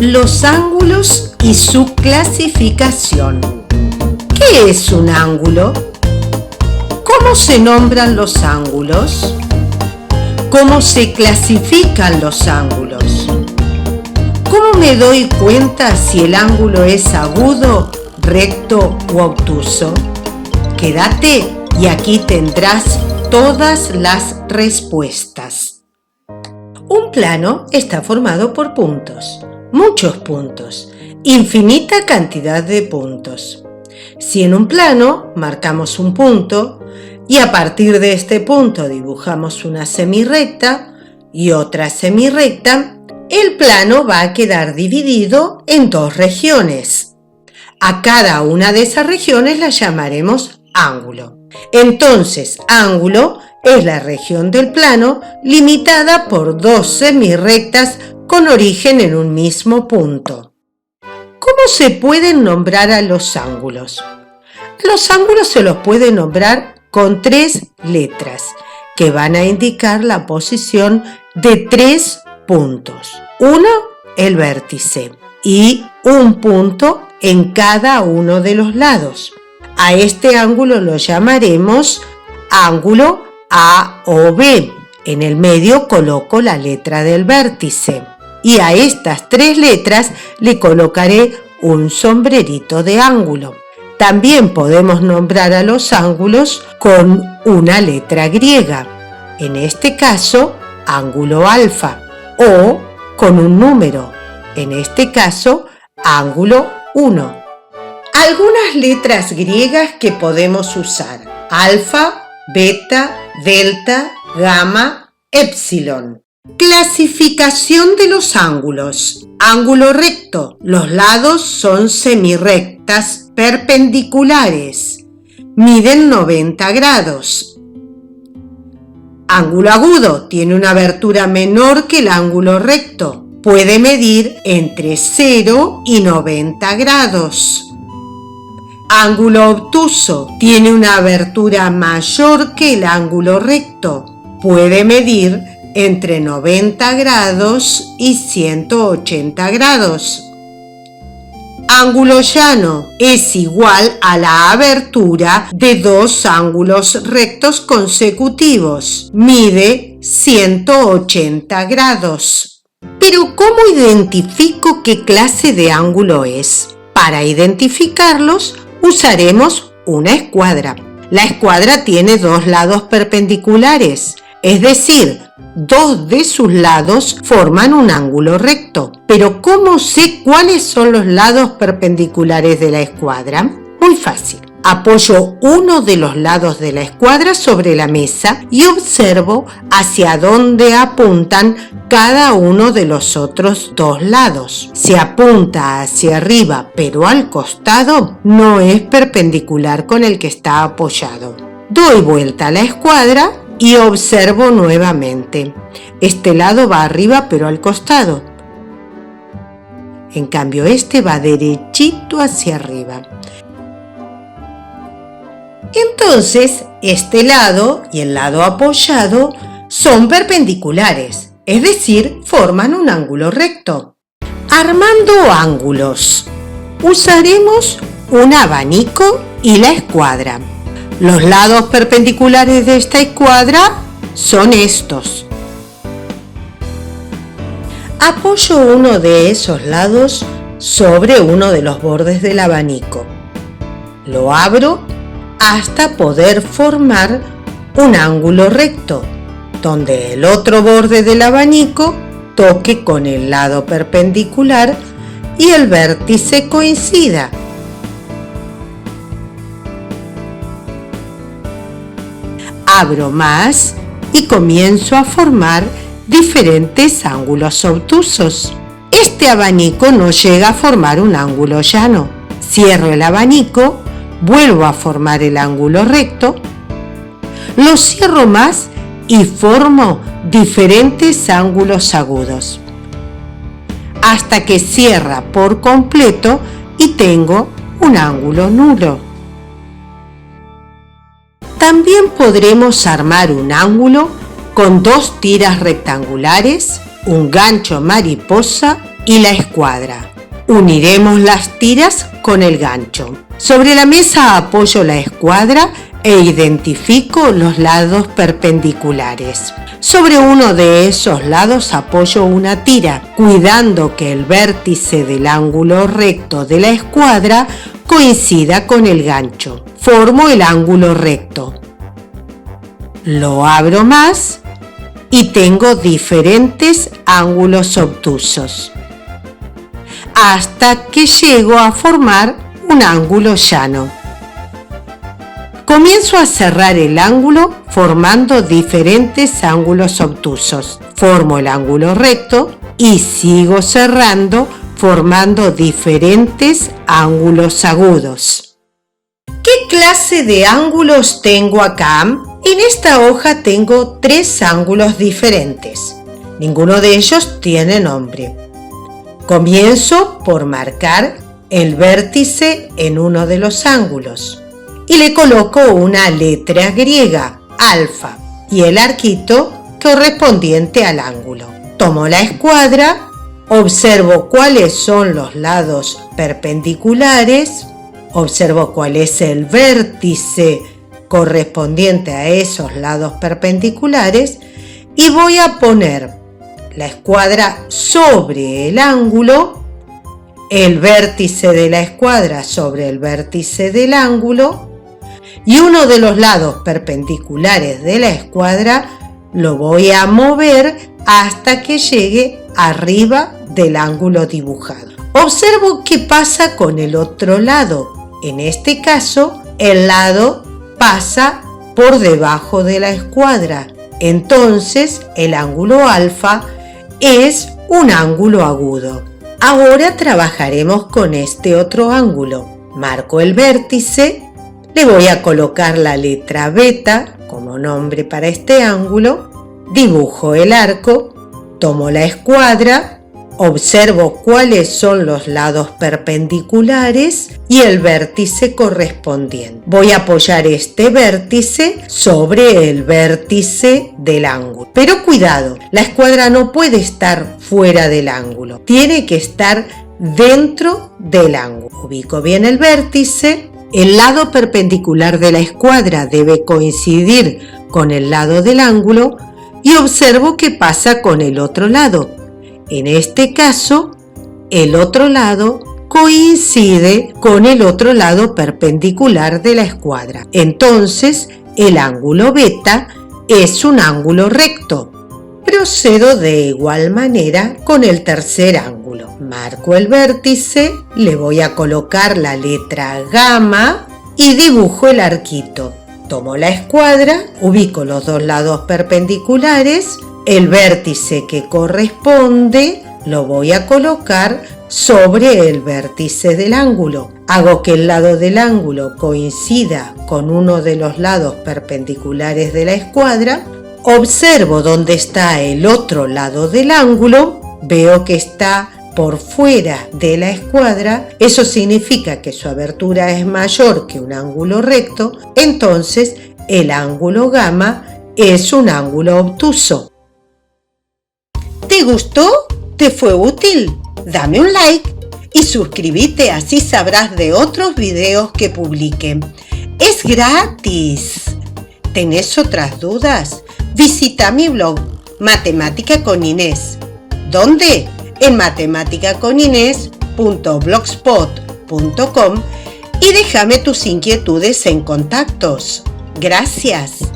Los ángulos y su clasificación. ¿Qué es un ángulo? ¿Cómo se nombran los ángulos? ¿Cómo se clasifican los ángulos? ¿Cómo me doy cuenta si el ángulo es agudo, recto o obtuso? Quédate y aquí tendrás todas las respuestas. Un plano está formado por puntos, muchos puntos, infinita cantidad de puntos. Si en un plano marcamos un punto y a partir de este punto dibujamos una semirrecta y otra semirrecta, el plano va a quedar dividido en dos regiones. A cada una de esas regiones la llamaremos ángulo. Entonces, ángulo es la región del plano limitada por dos semirrectas con origen en un mismo punto. ¿Cómo se pueden nombrar a los ángulos? A los ángulos se los puede nombrar con 3 letras que van a indicar la posición de 3 puntos. Uno, el vértice y un punto en cada uno de los lados. A este ángulo lo llamaremos ángulo A o B. En el medio coloco la letra del vértice y a estas 3 letras le colocaré un sombrerito de ángulo. También podemos nombrar a los ángulos con una letra griega, en este caso ángulo alfa, o con un número, en este caso ángulo 1. Algunas letras griegas que podemos usar: alfa, beta, delta, gamma, épsilon. Clasificación de los ángulos. Ángulo recto. Los lados son semirrectas perpendiculares. Miden 90 grados. Ángulo agudo. Tiene una abertura menor que el ángulo recto. Puede medir entre 0 y 90 grados. Ángulo obtuso. Tiene una abertura mayor que el ángulo recto. Puede medir entre 90 grados y 180 grados. Ángulo llano es igual a la abertura de dos ángulos rectos consecutivos. Mide 180 grados. Pero ¿cómo identifico qué clase de ángulo es? Para identificarlos usaremos una escuadra. La escuadra tiene dos lados perpendiculares, es decir, dos de sus lados forman un ángulo recto. Pero ¿cómo sé cuáles son los lados perpendiculares de la escuadra? Muy fácil. Apoyo uno de los lados de la escuadra sobre la mesa y observo hacia dónde apuntan cada uno de los otros dos lados. Si apunta hacia arriba pero al costado, no es perpendicular con el que está apoyado. Doy vuelta a la escuadra y observo nuevamente. Este lado va arriba pero al costado. En cambio, este va derechito hacia arriba. Entonces, este lado y el lado apoyado son perpendiculares, es decir, forman un ángulo recto. Armando ángulos. Usaremos un abanico y la escuadra. Los lados perpendiculares de esta escuadra son estos. Apoyo uno de esos lados sobre uno de los bordes del abanico. Lo abro hasta poder formar un ángulo recto, donde el otro borde del abanico toque con el lado perpendicular y el vértice coincida. Abro más y comienzo a formar diferentes ángulos obtusos. Este abanico no llega a formar un ángulo llano. Cierro el abanico, vuelvo a formar el ángulo recto, lo cierro más y formo diferentes ángulos agudos, hasta que cierra por completo y tengo un ángulo nulo. También podremos armar un ángulo con dos tiras rectangulares, un gancho mariposa y la escuadra. Uniremos las tiras con el gancho. Sobre la mesa apoyo la escuadra e identifico los lados perpendiculares. Sobre uno de esos lados apoyo una tira, cuidando que el vértice del ángulo recto de la escuadra coincida con el gancho. Formo el ángulo recto. Lo abro más y tengo diferentes ángulos obtusos, hasta que llego a formar un ángulo llano. Comienzo a cerrar el ángulo formando diferentes ángulos obtusos. Formo el ángulo recto y sigo cerrando formando diferentes ángulos agudos. ¿Qué clase de ángulos tengo acá? En esta hoja tengo 3 ángulos diferentes. Ninguno de ellos tiene nombre. Comienzo por marcar el vértice en uno de los ángulos y le coloco una letra griega, alfa, y el arquito correspondiente al ángulo. Tomo la escuadra, observo cuáles son los lados perpendiculares, observo cuál es el vértice correspondiente a esos lados perpendiculares y voy a poner la escuadra sobre el ángulo, el vértice de la escuadra sobre el vértice del ángulo y uno de los lados perpendiculares de la escuadra lo voy a mover hasta que llegue arriba del ángulo dibujado. Observo qué pasa con el otro lado. En este caso, el lado pasa por debajo de la escuadra. Entonces, el ángulo alfa es un ángulo agudo. Ahora trabajaremos con este otro ángulo. Marco el vértice, le voy a colocar la letra beta como nombre para este ángulo, dibujo el arco, tomo la escuadra, observo cuáles son los lados perpendiculares y el vértice correspondiente. Voy a apoyar este vértice sobre el vértice del ángulo. Pero cuidado, la escuadra no puede estar fuera del ángulo, tiene que estar dentro del ángulo. Ubico bien el vértice, el lado perpendicular de la escuadra debe coincidir con el lado del ángulo y observo qué pasa con el otro lado. En este caso, el otro lado coincide con el otro lado perpendicular de la escuadra. Entonces, el ángulo beta es un ángulo recto. Procedo de igual manera con el tercer ángulo. Marco el vértice, le voy a colocar la letra gamma y dibujo el arquito. Tomo la escuadra, ubico los dos lados perpendiculares, el vértice que corresponde lo voy a colocar sobre el vértice del ángulo. Hago que el lado del ángulo coincida con uno de los lados perpendiculares de la escuadra. Observo dónde está el otro lado del ángulo. Veo que está por fuera de la escuadra. Eso significa que su abertura es mayor que un ángulo recto. Entonces, el ángulo gamma es un ángulo obtuso. ¿Te gustó? ¿Te fue útil? Dame un like y suscríbete, así sabrás de otros videos que publique. ¡Es gratis! ¿Tenés otras dudas? Visita mi blog Matemática con Inés. ¿Dónde? En matemáticaconinés.blogspot.com y déjame tus inquietudes en contactos. Gracias.